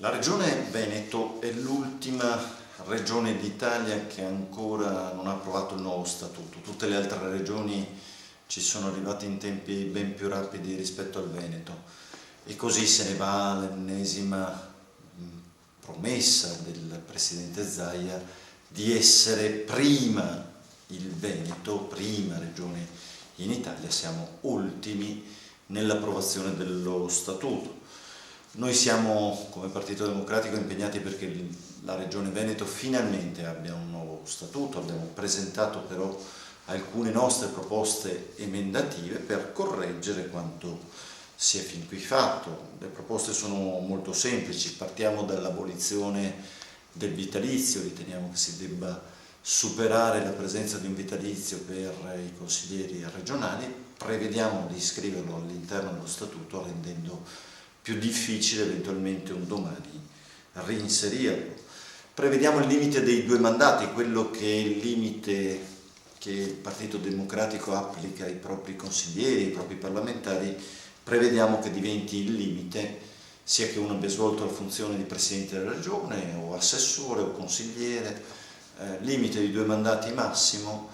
La regione Veneto è l'ultima regione d'Italia che ancora non ha approvato il nuovo statuto. Tutte le altre regioni ci sono arrivate in tempi ben più rapidi rispetto al Veneto e così se ne va l'ennesima promessa del presidente Zaia di essere prima il Veneto, prima regione in Italia. Siamo ultimi nell'approvazione dello statuto. Noi siamo, come Partito Democratico, impegnati perché la Regione Veneto finalmente abbia un nuovo statuto. Abbiamo presentato però alcune nostre proposte emendative per correggere quanto si è fin qui fatto. Le proposte sono molto semplici, partiamo dall'abolizione del vitalizio, riteniamo che si debba superare la presenza di un vitalizio per i consiglieri regionali, prevediamo di iscriverlo all'interno dello statuto rendendo più difficile eventualmente un domani reinserirlo. Prevediamo il limite dei 2 mandati, quello che è il limite che il Partito Democratico applica ai propri consiglieri, ai propri parlamentari, prevediamo che diventi il limite sia che uno abbia svolto la funzione di Presidente della Regione o assessore o consigliere, limite di 2 mandati massimo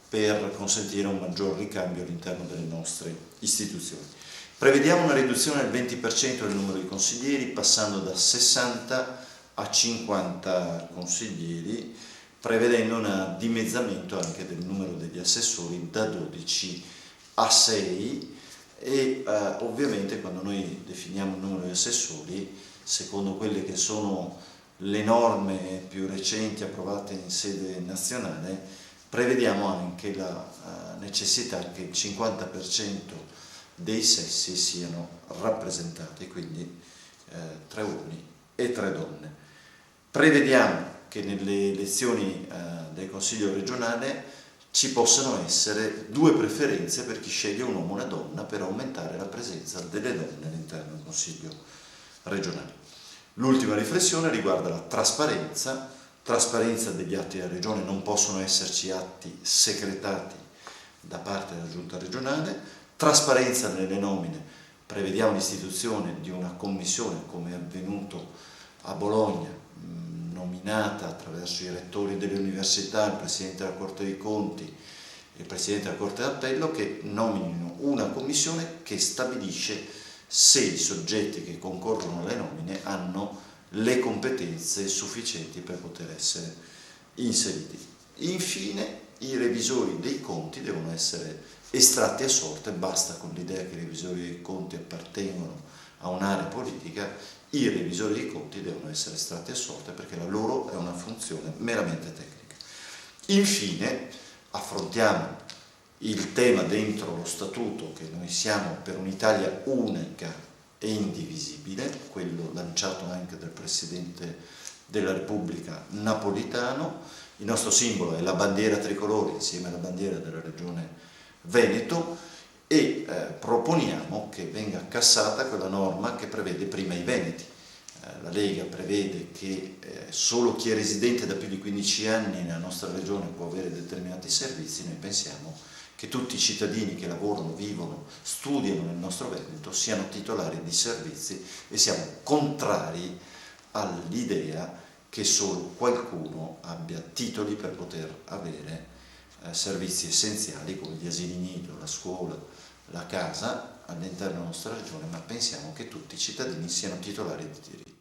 per consentire un maggior ricambio all'interno delle nostre istituzioni. Prevediamo una riduzione del 20% del numero di consiglieri, passando da 60 a 50 consiglieri, prevedendo un dimezzamento anche del numero degli assessori da 12 a 6 e ovviamente quando noi definiamo il numero di assessori, secondo quelle che sono le norme più recenti approvate in sede nazionale, prevediamo anche la necessità che il 50% dei sessi siano rappresentati, quindi 3 uomini e 3 donne. Prevediamo che nelle elezioni del Consiglio regionale ci possano essere 2 preferenze per chi sceglie un uomo e una donna per aumentare la presenza delle donne all'interno del Consiglio regionale. L'ultima riflessione riguarda la trasparenza degli atti della regione, non possono esserci atti segretati da parte della giunta regionale. Trasparenza nelle nomine, prevediamo l'istituzione di una commissione come è avvenuto a Bologna, nominata attraverso i rettori delle università, il Presidente della Corte dei Conti e il Presidente della Corte d'Appello, che nominino una commissione che stabilisce se i soggetti che concorrono alle nomine hanno le competenze sufficienti per poter essere inseriti. Infine, i revisori dei conti devono essere estratti a sorte, basta con l'idea che i revisori dei conti appartengono a un'area politica, i revisori dei conti devono essere estratti a sorte perché la loro è una funzione meramente tecnica. Infine affrontiamo il tema dentro lo statuto che noi siamo per un'Italia unica e indivisibile, quello lanciato anche dal Presidente della Repubblica Napolitano. Il nostro simbolo è la bandiera tricolore insieme alla bandiera della Regione Veneto e proponiamo che venga cassata quella norma che prevede prima i veneti. La Lega prevede che solo chi è residente da più di 15 anni nella nostra regione può avere determinati servizi. Noi pensiamo che tutti i cittadini che lavorano, vivono, studiano nel nostro Veneto siano titolari di servizi e siamo contrari all'idea che solo qualcuno abbia titoli per poter avere servizi essenziali come gli asili nido, la scuola, la casa all'interno della nostra regione, ma pensiamo che tutti i cittadini siano titolari di diritti.